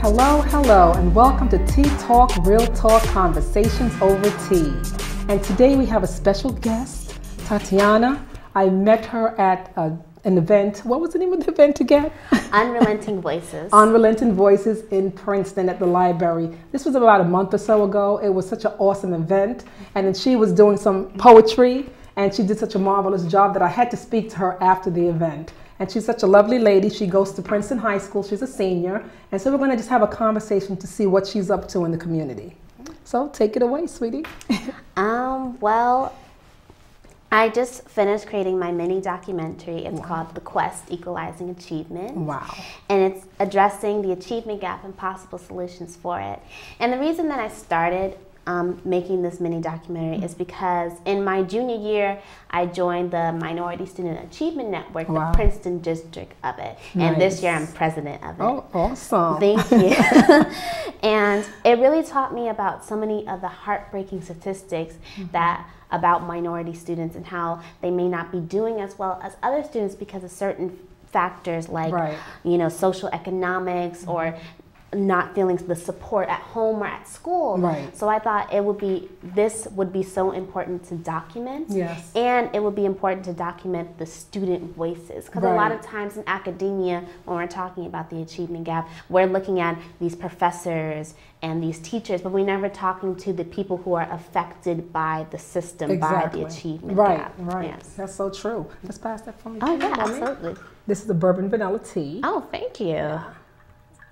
Hello, hello, and welcome to Tea Talk, Real Talk Conversations Over Tea. And today we have a special guest, Tatiana. I met her at an event. What was the name of the event again? Unrelenting Voices. Unrelenting Voices in Princeton at the library. This was about a month or so ago. It was such an awesome event. And then she was doing some poetry, and she did such a marvelous job that I had to speak to her after the event. And she's such a lovely lady. She goes to Princeton High School. She's a senior. And so we're going to just have a conversation to see what she's up to in the community. So take it away, sweetie. Well, I just finished creating my mini documentary. It's called The Quest, Equalizing Achievement. Wow. And it's addressing the achievement gap and possible solutions for it. And the reason that I started making this mini documentary is because in my junior year, I joined the Minority Student Achievement Network, the Princeton district of it. Nice. And this year I'm president of it. Oh, awesome. Thank you. And it really taught me about so many of the heartbreaking statistics that about minority students and how they may not be doing as well as other students because of certain factors like, you know, social economics or not feeling the support at home or at school. Right. So I thought this would be so important to document. Yes. And it would be important to document the student voices. Because a lot of times in academia, when we're talking about the achievement gap, we're looking at these professors and these teachers, but we're never talking to the people who are affected by the system, by the achievement gap. Right. Yes. That's so true. Just pass that for me. Oh, yeah, absolutely. This is the bourbon vanilla tea. Oh, thank you. Yeah.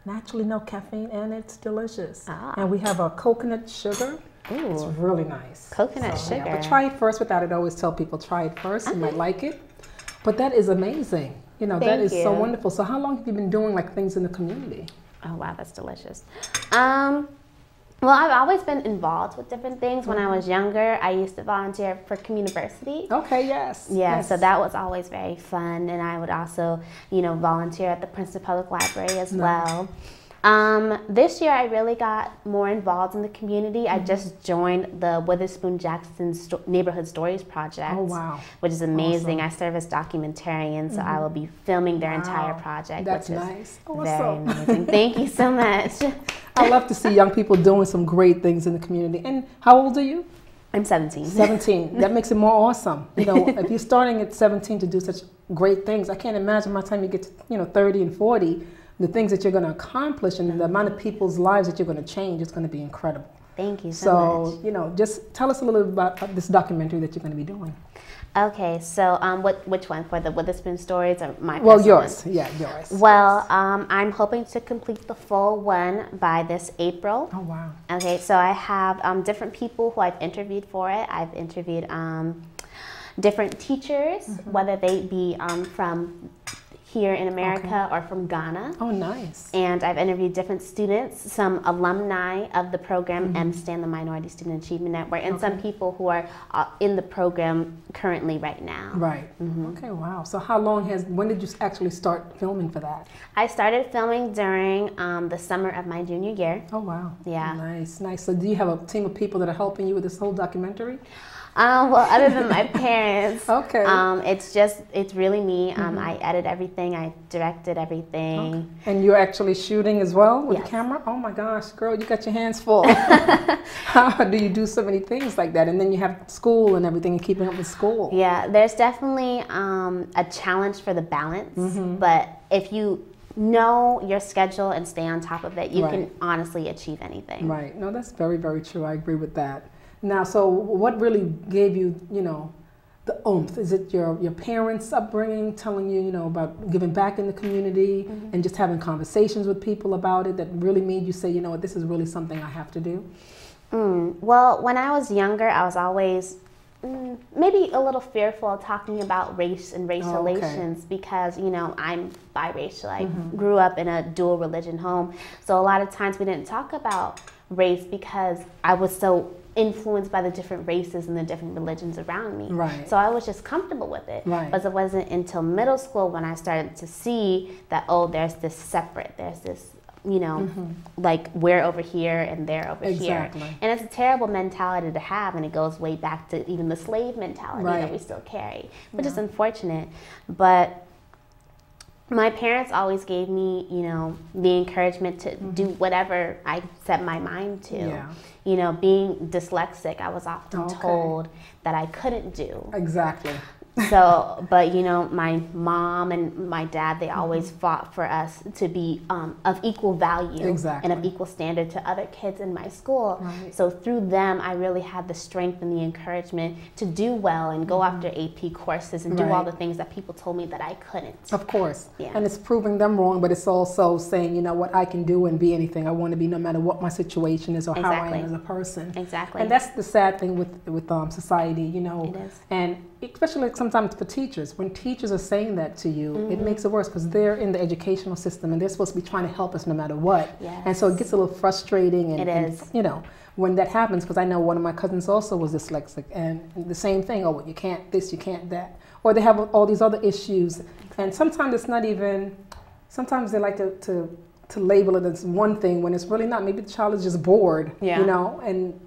Naturally no caffeine, and it's delicious. And we have a coconut sugar. Ooh. It's really nice. Coconut sugar. Yeah, but try it first without it. I always tell people try it first. You might like it. But that is amazing. You know, that is so wonderful. So how long have you been doing like things in the community? Oh wow, that's delicious. Well, I've always been involved with different things. When I was younger, I used to volunteer for Communiversity. Okay, yes. Yeah, yes. So that was always very fun. And I would also, you know, volunteer at the Princeton Public Library as well. This year, I really got more involved in the community. I just joined the Witherspoon-Jackson Neighborhood Stories Project. Oh, wow. Which is amazing. Awesome. I serve as documentarian, so I will be filming their entire project. That's which nice. Is very amazing. Thank you so much. I love to see young people doing some great things in the community. And how old are you? I'm 17. 17. That makes it more awesome. You know, if you're starting at 17 to do such great things, I can't imagine by the time you get to, you know, 30 and 40, the things that you're going to accomplish and the amount of people's lives that you're going to change is going to be incredible. Thank you so much. So, you know, just tell us a little bit about this documentary that you're going to be doing. Okay, so which one? For the Witherspoon stories or my personal Well, yours. one? Yeah, yours. Well, I'm hoping to complete the full one by this April. Oh, wow. Okay, so I have different people who I've interviewed for it. I've interviewed different teachers, whether they be from here in America or from Ghana. Oh, nice. And I've interviewed different students, some alumni of the program, MSTAN, the Minority Student Achievement Network, and some people who are in the program currently right now. Right. Okay, wow. So how long when did you actually start filming for that? I started filming during the summer of my junior year. Oh, wow. Yeah. Nice, nice. So do you have a team of people that are helping you with this whole documentary? Well, other than my parents, it's really me. I edit everything, I directed everything. Okay. And you're actually shooting as well with the camera? Oh my gosh, girl, you got your hands full. How do you do so many things like that? And then you have school and everything and keeping up with school. Yeah, there's definitely a challenge for the balance, but if you know your schedule and stay on top of it, you can honestly achieve anything. Right. No, that's very, very true. I agree with that. Now, so what really gave you, you know, the oomph? Is it your parents' upbringing telling you, you know, about giving back in the community and just having conversations with people about it that really made you say, you know what, this is really something I have to do? Well, when I was younger, I was always maybe a little fearful of talking about race and race relations because, you know, I'm biracial. I grew up in a dual religion home. So a lot of times we didn't talk about race because I was so influenced by the different races and the different religions around me. Right. So I was just comfortable with it. Right. But it wasn't until middle school when I started to see that, oh, there's this separate, there's this, you know, like we're over here and they're over here. And it's a terrible mentality to have, and it goes way back to even the slave mentality that we still carry, which is unfortunate. But My parents always gave me, you know, the encouragement to do whatever I set my mind to. Yeah. You know, being dyslexic, I was often told that I couldn't do. Exactly. So, but you know, my mom and my dad, they always fought for us to be of equal value and of equal standard to other kids in my school. Right. So through them, I really had the strength and the encouragement to do well and go after AP courses and do all the things that people told me that I couldn't. Of course. Yeah. And it's proving them wrong, but it's also saying, you know what, I can do and be anything I want to be, no matter what my situation is or how I am as a person. Exactly. And that's the sad thing with society, you know. It is. And especially sometimes for teachers, when teachers are saying that to you, it makes it worse because they're in the educational system and they're supposed to be trying to help us no matter what. Yes. And so it gets a little frustrating. And, it is. and, you know, when that happens, because I know one of my cousins also was dyslexic, and the same thing, oh, you can't this, you can't that. Or they have all these other issues. And sometimes it's not even, sometimes they like to label it as one thing when it's really not. Maybe the child is just bored, you know, and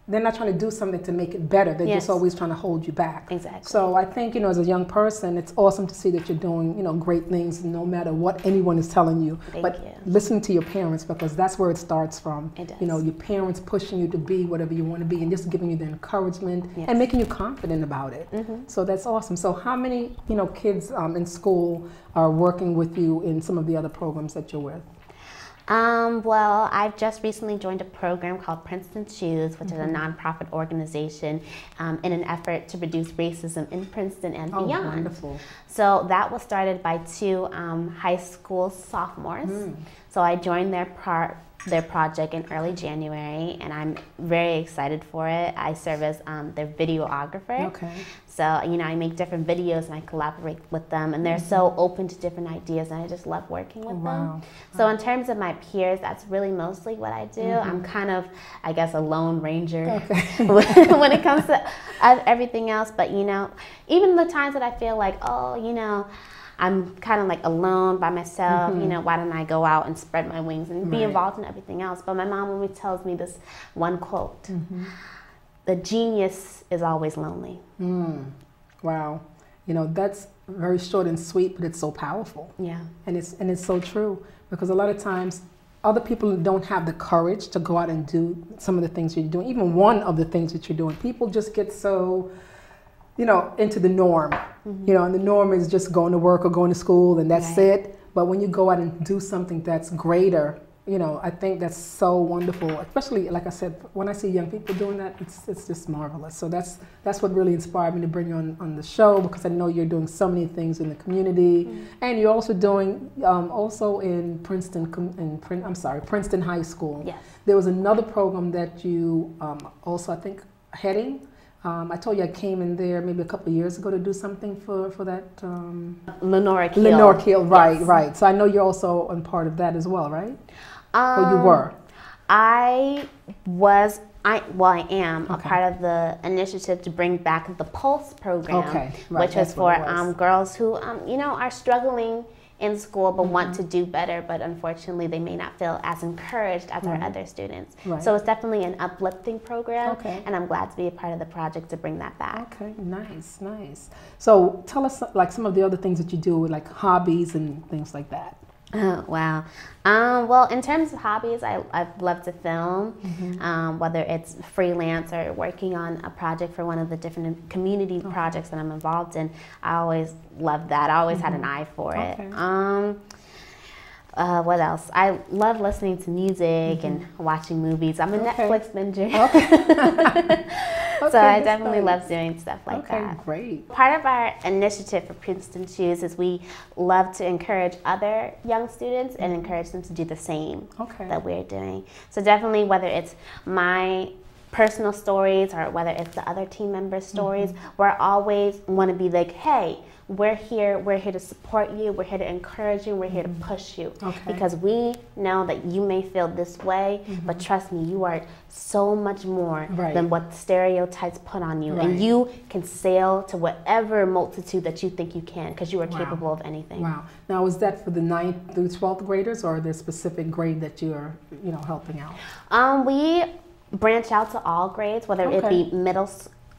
they're not trying to do something to make it better. They're just always trying to hold you back. Exactly. So I think, you know, as a young person, it's awesome to see that you're doing, you know, great things no matter what anyone is telling you. Thank you. Listen to your parents, because that's where it starts from. It does. You know, your parents pushing you to be whatever you want to be and just giving you the encouragement and making you confident about it. So that's awesome. So how many, you know, kids in school are working with you in some of the other programs that you're with? Well, I've just recently joined a program called Princeton Choose, which is a nonprofit organization in an effort to reduce racism in Princeton and beyond. Oh, wonderful. So that was started by two high school sophomores. So I joined their project in early January, and I'm very excited for it. I serve as their videographer. Okay. So, you know, I make different videos and I collaborate with them, and they're so open to different ideas, and I just love working with them. So in terms of my peers, that's really mostly what I do. I'm kind of, I guess, a lone ranger when it comes to everything else. But, you know, even the times that I feel like, oh, you know, I'm kind of like alone by myself, you know, why don't I go out and spread my wings and be involved in everything else? But my mom always tells me this one quote, the genius is always lonely. Wow. You know, that's very short and sweet, but it's so powerful. Yeah. And it's so true, because a lot of times other people don't have the courage to go out and do some of the things you're doing, even one of the things that you're doing. People just get so, you know, into the norm, you know, and the norm is just going to work or going to school and that's it. But when you go out and do something that's greater, you know, I think that's so wonderful. Especially, like I said, when I see young people doing that, it's just marvelous. So that's what really inspired me to bring you on the show, because I know you're doing so many things in the community, and you're also doing also in Princeton High School. Yes. There was another program that you also, I think, heading. I told you I came in there maybe a couple of years ago to do something for that. Lenora Keel. Lenora Keel, right, right. So I know you're also a part of that as well, right? Or you were? I am a part of the initiative to bring back the Pulse program, which is for girls who, you know, are struggling in school but want to do better, but unfortunately they may not feel as encouraged as our other students. So it's definitely an uplifting program, and I'm glad to be a part of the project to bring that back. Okay, nice, nice. So tell us like some of the other things that you do with like hobbies and things like that. Oh, wow. Well, in terms of hobbies, I love to film, whether it's freelance or working on a project for one of the different community projects that I'm involved in. I always loved that. I always had an eye for it. What else? I love listening to music and watching movies. I'm a Netflix ninja. So I definitely love doing stuff like that. Okay, great. Part of our initiative for Princeton Choose is we love to encourage other young students and encourage them to do the same that we're doing. So definitely, whether it's my personal stories or whether it's the other team members' stories, we're always want to be like, hey, we're here to support you, we're here to encourage you, we're here to push you. Because we know that you may feel this way, but trust me, you are so much more than what stereotypes put on you. And you can sail to whatever multitude that you think you can, because you are capable of anything. Wow. Now, is that for the 9th through 12th graders, or are there specific grade that you are, you know, helping out? We branch out to all grades, whether it be middle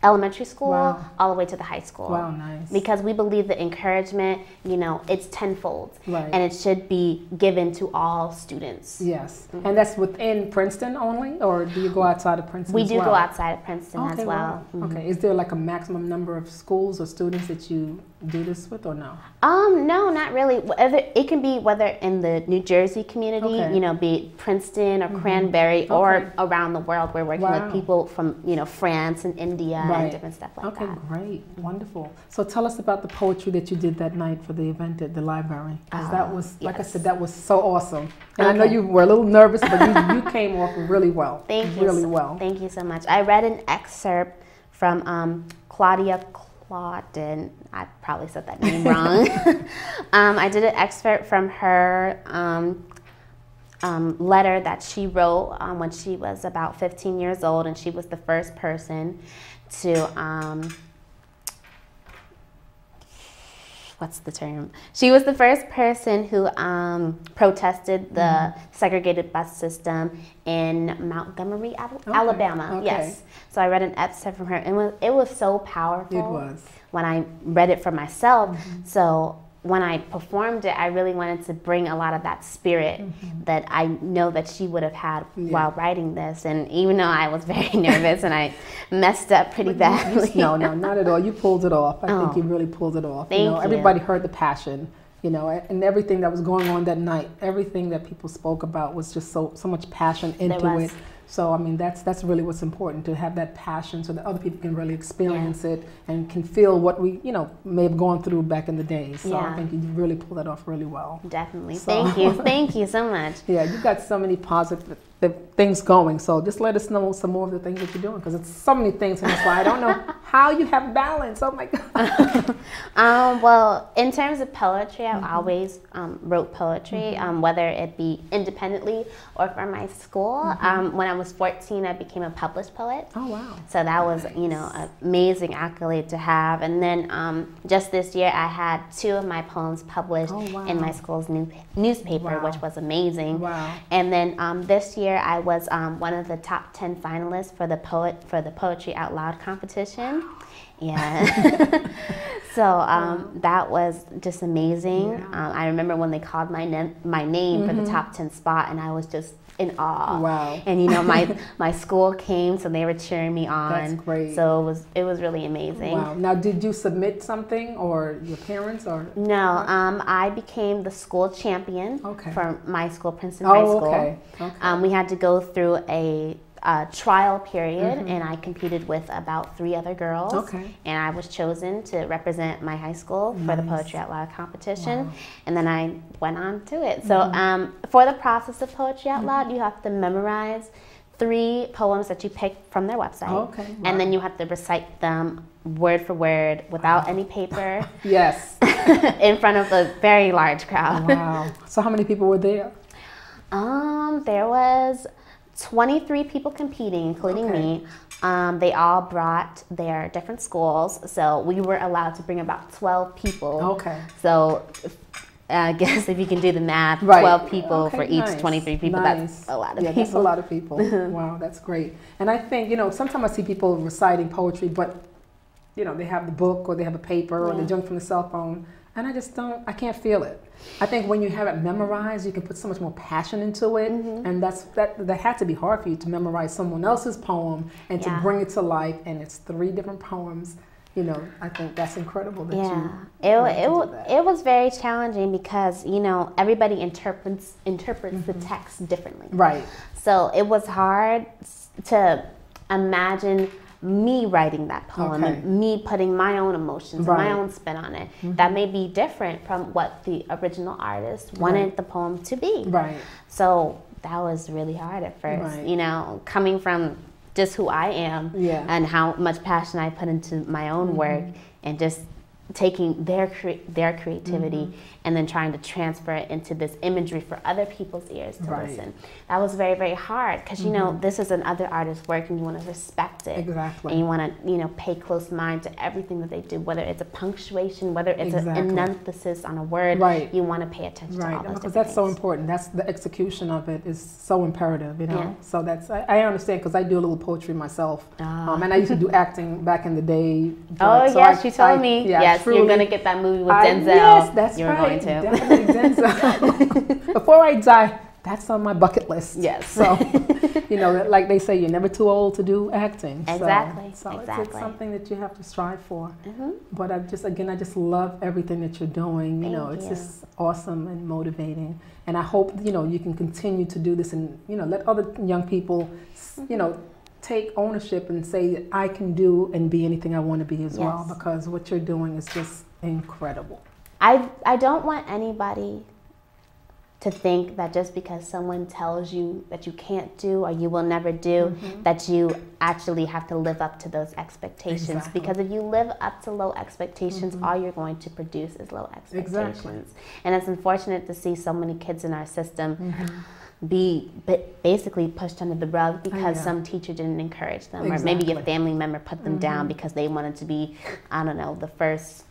elementary school Wow. all the way to the high school. Wow, nice. Because we believe that encouragement, you know, it's tenfold. Right. And it should be given to all students. Yes. And that's within Princeton only, or do you go outside of Princeton We as do well? go outside of Princeton as well. Wow. Okay. Is there like a maximum number of schools or students that you do this with, or no? No, not really. It can be whether in the New Jersey community, Okay. you know, be it Princeton or Cranberry, or around the world. We're working Wow. with people from, you know, France and India and different stuff like that. Okay, great, wonderful. So tell us about the poetry that you did that night for the event at the library. 'Cause that was, like I said, that was so awesome. And I know you were a little nervous, but you came off really well. Thank you. Really well. Thank you so much. I read an excerpt from Claudia Claudin. I probably said that name wrong. I did an excerpt from her letter that she wrote when she was about 15 years old, and she was the first person to what's the term? She was the first person who protested the segregated bus system in Montgomery, Alabama. Okay. Yes. So I read an excerpt from her, and it was so powerful. It was. When I read it for myself. So when I performed it, I really wanted to bring a lot of that spirit that I know that she would have had while writing this. And even though I was very nervous and I messed up pretty badly. No, not at all. You pulled it off. I think you really pulled it off. Thank you. Everybody heard the passion, you know, and everything that was going on that night. Everything that people spoke about was just so much passion into it. So I mean, that's really what's important, to have that passion so that other people can really experience it and can feel what we, you know, may have gone through back in the days. So I think you really pulled that off really well. Definitely. So. Thank you so much. Yeah, you got so many positive things going. So just let us know some more of the things that you're doing, because it's so many things, and that's why I don't know how you have balance. Oh my God. Well, in terms of poetry, I've always wrote poetry, whether it be independently or for my school. When I was 14, I became a published poet. Oh wow. So that was, you know, an amazing accolade to have. And then just this year, I had 2 of my poems published in my school's newspaper, which was amazing. Wow. And then this year, I was one of the top 10 finalists for the Poetry Out Loud competition. Yeah. So that was just amazing. Yeah. I remember when they called my name for the top 10 spot, and I was just in awe. Wow. And you know, my school came, so they were cheering me on. That's great. So it was really amazing. Wow. Now, did you submit something, or your parents, or? No, I became the school champion for my school, Princeton High School. Okay. We had to go through a trial period, and I competed with about 3 other girls. Okay. And I was chosen to represent my high school for the Poetry Out Loud competition. And then I went on to it. So for the process of Poetry Out Loud, you have to memorize 3 poems that you pick from their website. Okay. And then you have to recite them word for word without any paper. Yes. In front of a very large crowd. Wow. So how many people were there? There was 23 people competing, including me. They all brought their different schools, so we were allowed to bring about 12 people. Okay. So I guess if you can do the math, 12 people for each 23 people, that's a lot of people. That's a lot of people. Wow, that's great. And I think, you know, sometimes I see people reciting poetry, but, you know, they have the book or they have a paper or they're doing it from the cell phone, and I can't feel it. I think when you have it memorized, you can put so much more passion into it, and that had to be hard for you to memorize someone else's poem and to bring it to life, and it's 3 different poems. You know, I think that's incredible that it was very challenging because, you know, everybody interprets the text differently. Right. So it was hard to imagine me writing that poem and me putting my own emotions and my own spin on it. That may be different from what the original artist wanted the poem to be. Right. So that was really hard at first, you know, coming from just who I am and how much passion I put into my own work, and just taking their creativity and then trying to transfer it into this imagery for other people's ears to listen. That was very, very hard because, you know, this is another artist's work and you want to respect it. Exactly. And you want to, you know, pay close mind to everything that they do, whether it's a punctuation, whether it's an emphasis on a word. You want to pay attention to all those because that's so important. That's the execution of it is so imperative, you know. So that's, I understand because I do a little poetry myself. And I used to do acting back in the day. Oh, yes, you told me. Yes, truly, you're going to get that movie with Denzel. Yes, that's you're right. Going to. Definitely Denzel. Before I die, that's on my bucket list. Yes. So, you know, like they say, you're never too old to do acting. Exactly. So it's something that you have to strive for. But I just love everything that you're doing. You know, it's just awesome and motivating. And I hope, you know, you can continue to do this and, you know, let other young people, you know, take ownership and say that I can do and be anything I want to be as well, because what you're doing is just incredible. I don't want anybody to think that just because someone tells you that you can't do or you will never do, that you actually have to live up to those expectations. Because if you live up to low expectations, all you're going to produce is low expectations. And it's unfortunate to see so many kids in our system be basically pushed under the rug because some teacher didn't encourage them, or maybe a family member put them down because they wanted to be, I don't know, the first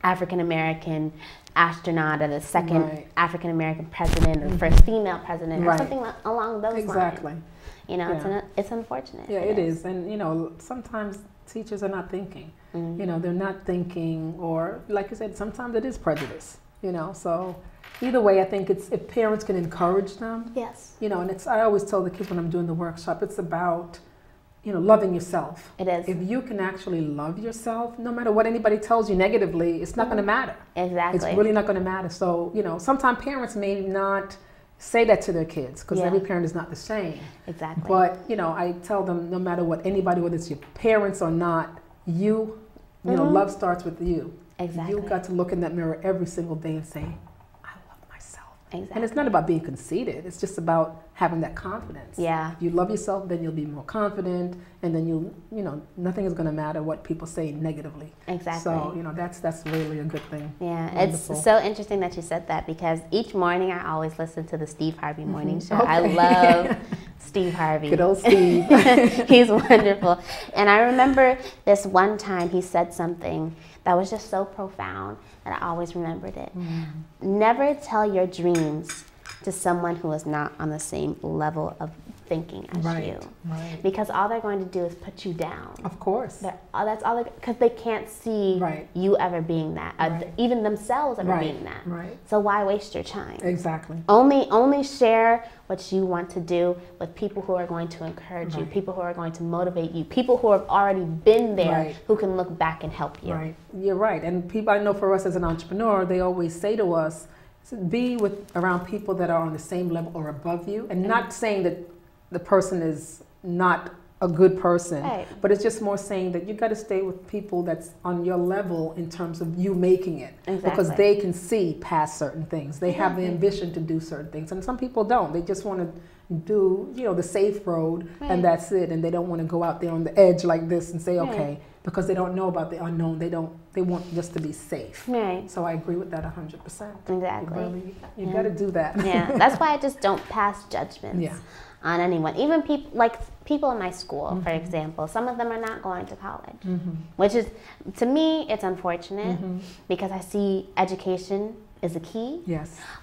African-American astronaut or the second African-American president or the first female president or something along those lines. You know, it's unfortunate. Yeah, it is. And, you know, sometimes teachers are not thinking. You know, they're not thinking, or like you said, sometimes it is prejudice, you know. So either way, I think it's, if parents can encourage them. You know, and it's, I always tell the kids when I'm doing the workshop, it's about, you know, loving yourself. It is. If you can actually love yourself, no matter what anybody tells you negatively, it's not going to matter. Exactly. It's really not going to matter. So, you know, sometimes parents may not say that to their kids because every parent is not the same. Exactly. But, you know, I tell them no matter what anybody, whether it's your parents or not, you know, love starts with you. Exactly. You've got to look in that mirror every single day and say, and it's not about being conceited. It's just about having that confidence. If you love yourself, then you'll be more confident, and then you know, nothing is going to matter what people say negatively. So, you know, that's really a good thing. It's so interesting that you said that, because each morning I always listen to the Steve Harvey morning show. I love Steve Harvey. Good old Steve. He's wonderful. And I remember this one time he said something that was just so profound, and I always remembered it. Never tell your dreams to someone who is not on the same level of thinking as you. Because all they're going to do is put you down. Of course. That's all, because they can't see you ever being that, even themselves ever being that. So why waste your time? Only share what you want to do with people who are going to encourage you, people who are going to motivate you, people who have already been there, who can look back and help you. You're right. And people, I know for us as an entrepreneur, they always say to us, be around people that are on the same level or above you, and not saying that the person is not a good person, but it's just more saying that you got to stay with people that's on your level in terms of you making it, because they can see past certain things. They have the ambition to do certain things, and some people don't. They just want to do, you know, the safe road, and that's it, and they don't want to go out there on the edge like this and say, okay, because they don't know about the unknown. They want just to be safe. So I agree with that 100%. You got to do that. That's why I just don't pass judgments on anyone. Even people in my school, for example, some of them are not going to college, which is, to me, it's unfortunate, because I see education is the key.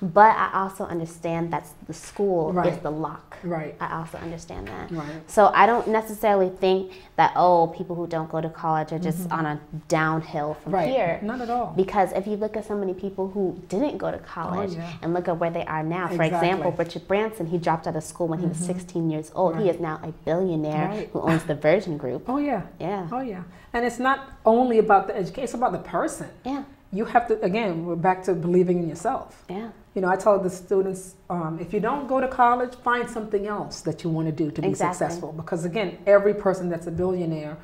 But I also understand that the school is the lock. I also understand that. So I don't necessarily think that, oh, people who don't go to college are just on a downhill from here. Not at all. Because if you look at so many people who didn't go to college and look at where they are now, for example, Richard Branson, he dropped out of school when he was 16 years old. He is now a billionaire who owns the Virgin Group. And it's not only about the education, it's about the person. You have to, again, we're back to believing in yourself. You know, I tell the students, if you don't go to college, find something else that you want to do to be successful. Because again, every person that's a billionaire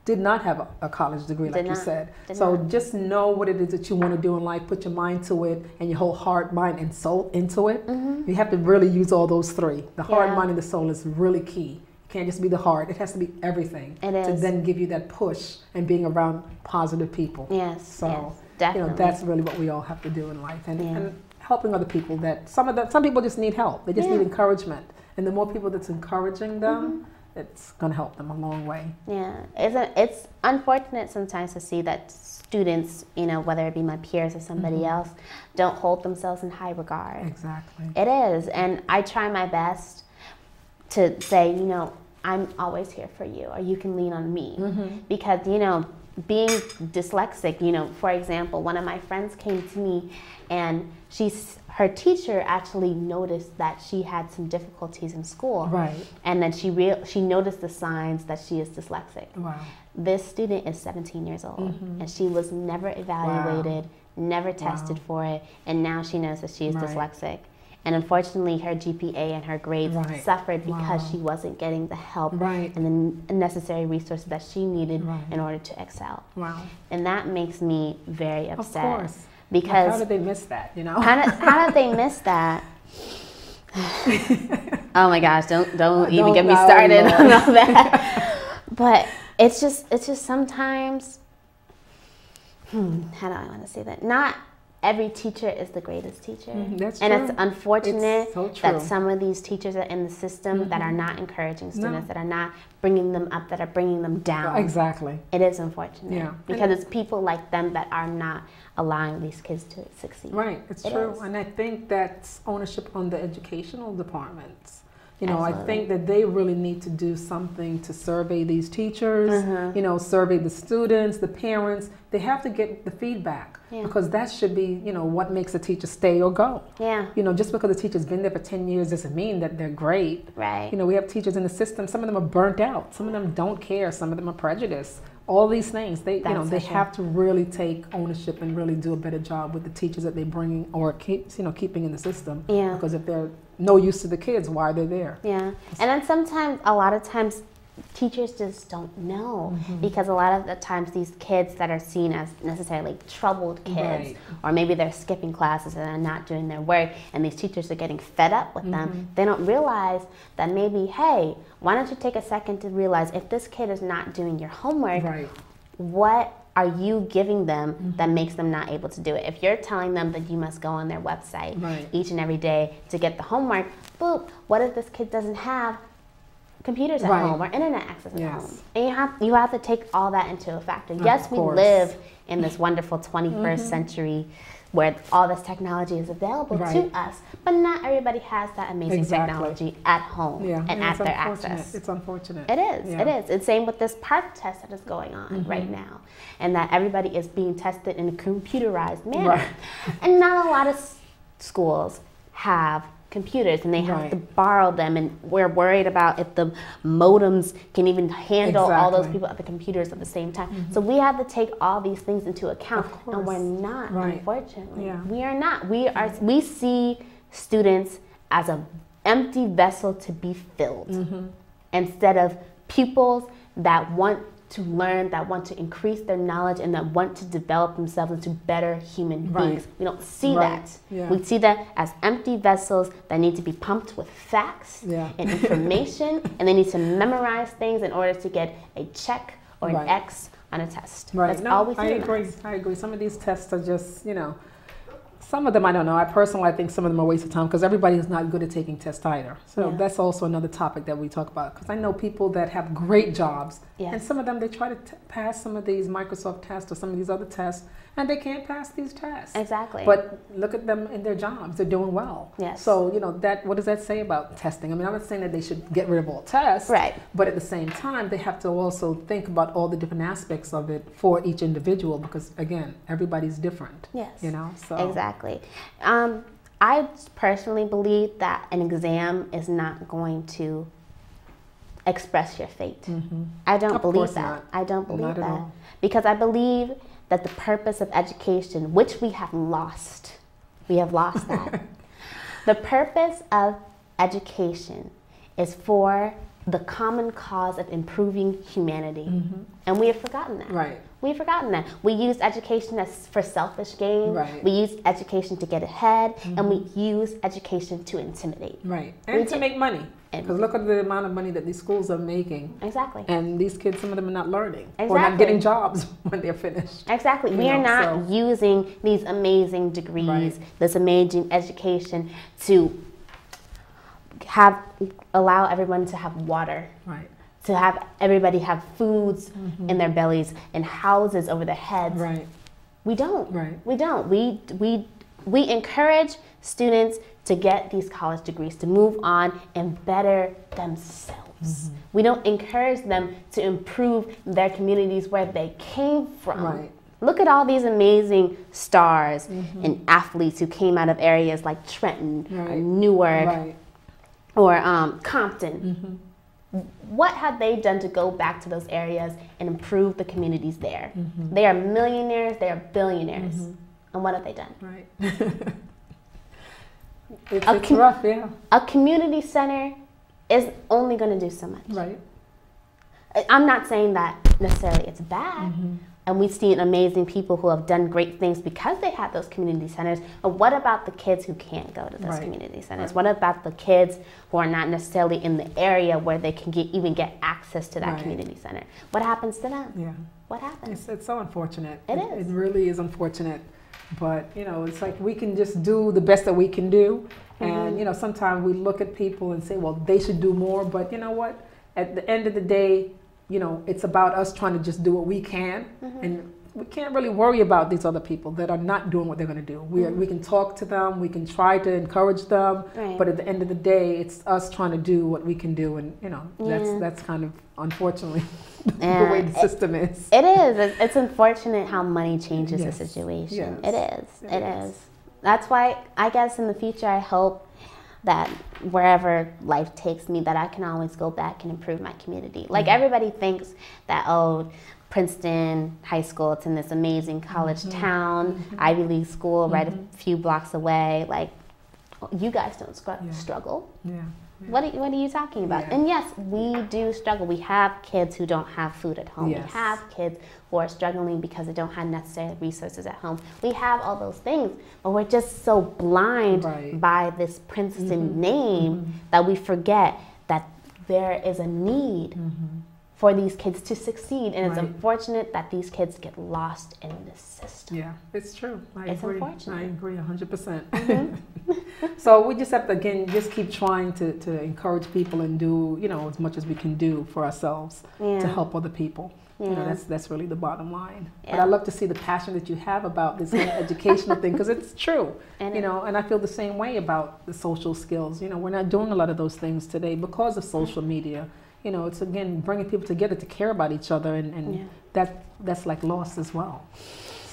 did not have a college degree, like you said. So just know what it is that you want to do in life, put your mind to it, and your whole heart, mind, and soul into it. You have to really use all those three. The heart, mind, and the soul is really key. You can't just be the heart. It has to be everything. It is. To then give you that push and being around positive people. Yes. So, yes, definitely. That's really what we all have to do in life. And helping other people that some people just need help. They just need encouragement. And the more people that's encouraging them, it's going to help them a long way. Yeah. It's unfortunate sometimes to see that students, whether it be my peers or somebody else, don't hold themselves in high regard. Exactly. It is. And I try my best to say, I'm always here for you, or you can lean on me. Because, being dyslexic, for example, one of my friends came to me and her teacher actually noticed that she had some difficulties in school. Right. And then she noticed the signs that she is dyslexic. Wow. This student is 17 years old and she was never evaluated, never tested for it, and now she knows that she is dyslexic. And unfortunately, her GPA and her grades suffered because she wasn't getting the help and the necessary resources that she needed in order to excel. Wow. And that makes me very upset. Of course. Because how did they miss that, How did they miss that? Oh my gosh, don't even get me started on all that. But it's just sometimes, how do I want to say that? Not every teacher is the greatest teacher. That's and true. It's unfortunate that some of these teachers are in the system that are not encouraging students, that are not bringing them up, that are bringing them down. Exactly. It is unfortunate because it's people like them that are not allowing these kids to succeed. Right, it's true. And I think that's ownership on the educational departments. Absolutely. I think that they really need to do something to survey these teachers, survey the students, the parents. They have to get the feedback because that should be, what makes a teacher stay or go. Yeah. Just because a teacher's been there for 10 years doesn't mean that they're great. Right. We have teachers in the system. Some of them are burnt out. Some of them don't care. Some of them are prejudiced. All these things, they have to really take ownership and really do a better job with the teachers that they're bringing or keeping in the system. Yeah. Because if they're no use to the kids, why they're there. Yeah. And then a lot of times, teachers just don't know because a lot of the times these kids that are seen as necessarily troubled kids, or maybe they're skipping classes and they're not doing their work, and these teachers are getting fed up with them, they don't realize that maybe, hey, why don't you take a second to realize if this kid is not doing your homework, what are you giving them that makes them not able to do it? If you're telling them that you must go on their website each and every day to get the homework, boop, what if this kid doesn't have computers at home or internet access at home? And you have to take all that into a factor. Yes, we live in this wonderful 21st century where all this technology is available to us, but not everybody has that amazing technology at home and at their access. It's unfortunate. It is. It is. It's same with this PARC test that is going on right now, and that everybody is being tested in a computerized manner. And not a lot of schools have computers, and they have to borrow them, and we're worried about if the modems can even handle all those people at the computers at the same time. So we have to take all these things into account, and we're not, unfortunately. We are not. We see students as an empty vessel to be filled instead of pupils that want to learn, that want to increase their knowledge, and that want to develop themselves into better human beings. We don't see that. We see that as empty vessels that need to be pumped with facts and information, and they need to memorize things in order to get a check or an X on a test. That's all we see. I agree. Some of these tests are just, some of them I don't know. I think some of them are a waste of time because everybody is not good at taking tests either. So that's also another topic that we talk about, because I know people that have great jobs and some of them, they try to pass some of these Microsoft tests or some of these other tests, and they can't pass these tests. Exactly. But look at them in their jobs. They're doing well. Yes. So, what does that say about testing? I mean, I'm not saying that they should get rid of all tests. Right. But at the same time, they have to also think about all the different aspects of it for each individual, because, again, everybody's different. Yes. So. Exactly. I personally believe that an exam is not going to express your fate. I don't believe that. I don't believe that. Because I believe that the purpose of education, which we have lost that. The purpose of education is for the common cause of improving humanity. And we have forgotten that. Right. We've forgotten that. We use education as for selfish gain. Right. We use education to get ahead, and we use education to intimidate. Right. And to make money. Because look at the amount of money that these schools are making. Exactly. And these kids, some of them are not learning. Exactly. Or not getting jobs when they're finished. Exactly. We are not using these amazing degrees, this amazing education to allow everyone to have water. Right. To have everybody have foods in their bellies and houses over their heads. Right. We don't. Right. We don't. We encourage students to get these college degrees, to move on and better themselves. We don't encourage them to improve their communities where they came from. Right. Look at all these amazing stars and athletes who came out of areas like Trenton or Newark or Compton. What have they done to go back to those areas and improve the communities there? They are millionaires, they are billionaires. And what have they done? Right. It's rough, yeah. A community center is only going to do so much. Right. I'm not saying that necessarily it's bad. And we've seen amazing people who have done great things because they had those community centers. But what about the kids who can't go to those community centers? What about the kids who are not necessarily in the area where they can even get access to that community center? What happens to them? Yeah. What happens? It's so unfortunate. It is. It really is unfortunate. But, you know, it's like we can just do the best that we can do. And, you know, sometimes we look at people and say, well, they should do more. But you know what? At the end of the day, you know, it's about us trying to just do what we can. And we can't really worry about these other people that are not doing what they're going to do. We can talk to them. We can try to encourage them. But at the end of the day, it's us trying to do what we can do. And, you know, that's kind of, unfortunately, the way the system is. It is. It's unfortunate how money changes the situation. It is. It is. That's why I guess in the future I hope that wherever life takes me, that I can always go back and improve my community. Like everybody thinks that, oh, Princeton High School, it's in this amazing college town, Ivy League school right a few blocks away. Like, you guys don't struggle. What are you talking about? And yes, we do struggle. We have kids who don't have food at home. We have kids who are struggling because they don't have necessary resources at home. We have all those things, but we're just so blind by this Princeton name that we forget that there is a need for these kids to succeed. And it's unfortunate that these kids get lost in this system. Yeah, it's true. It's unfortunate. I agree 100%. So we just have to, again, just keep trying to encourage people and do, you know, as much as we can do for ourselves to help other people. You know, that's really the bottom line. But I love to see the passion that you have about this educational thing, because it's true. And you know, and I feel the same way about the social skills. You know, we're not doing a lot of those things today because of social media. You know, it's again bringing people together to care about each other, and that's like lost as well.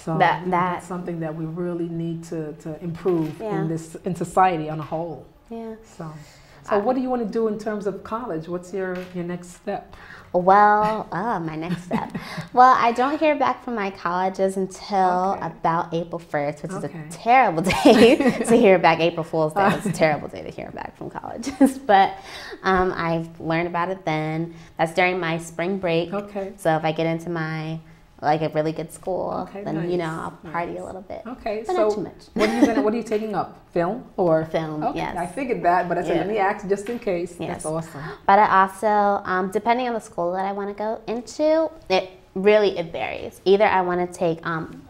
So that's something that we really need to improve in society on a whole. Yeah. So what do you want to do in terms of college? What's your next step? Well, my next step. Well, I don't hear back from my colleges until about April 1st, which is a terrible day to hear back. April Fool's Day is a terrible day to hear back from colleges. But I learned about it then. That's during my spring break. So if I get into my a really good school, then you know I'll party a little bit. But so not too much. what are you taking up? Film or film? Yes. I figured that, but I said let me ask just in case. That's awesome. But I also, depending on the school that I want to go into, it varies. Either I want to take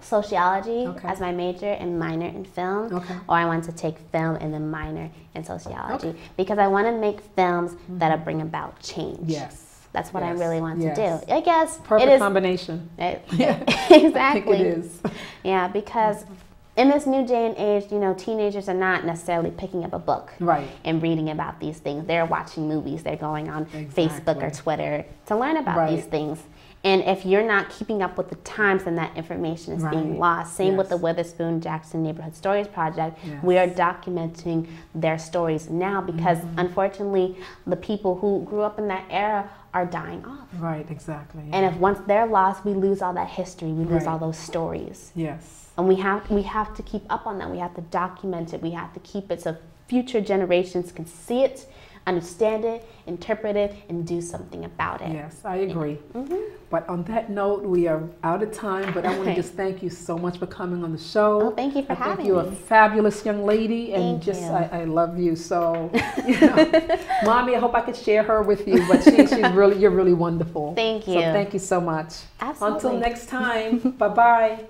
sociology as my major and minor in film, or I want to take film and then minor in sociology, because I want to make films that bring about change. Yes. That's what I really want to do. I guess perfect combination. Exactly. I think it is. Yeah, because in this new day and age, you know, teenagers are not necessarily picking up a book and reading about these things. They're watching movies. They're going on Facebook or Twitter to learn about these things. And if you're not keeping up with the times, then that information is being lost. Same with the Witherspoon Jackson Neighborhood Stories Project. We are documenting their stories now because, unfortunately, the people who grew up in that era are dying off. Right, exactly. Yeah. And if once they're lost, we lose all that history. We lose all those stories. Yes. And we have to keep up on that. We have to document it. We have to keep it so future generations can see it, understand it, interpret it, and do something about it. Yes, I agree. But on that note, we are out of time, but I want to just thank you so much for coming on the show. Oh, thank you for having me. You're a fabulous young lady, and I love you. So, Mommy, I hope I could share her with you, but you're really wonderful. Thank you. So thank you so much. Absolutely. Until next time, bye-bye.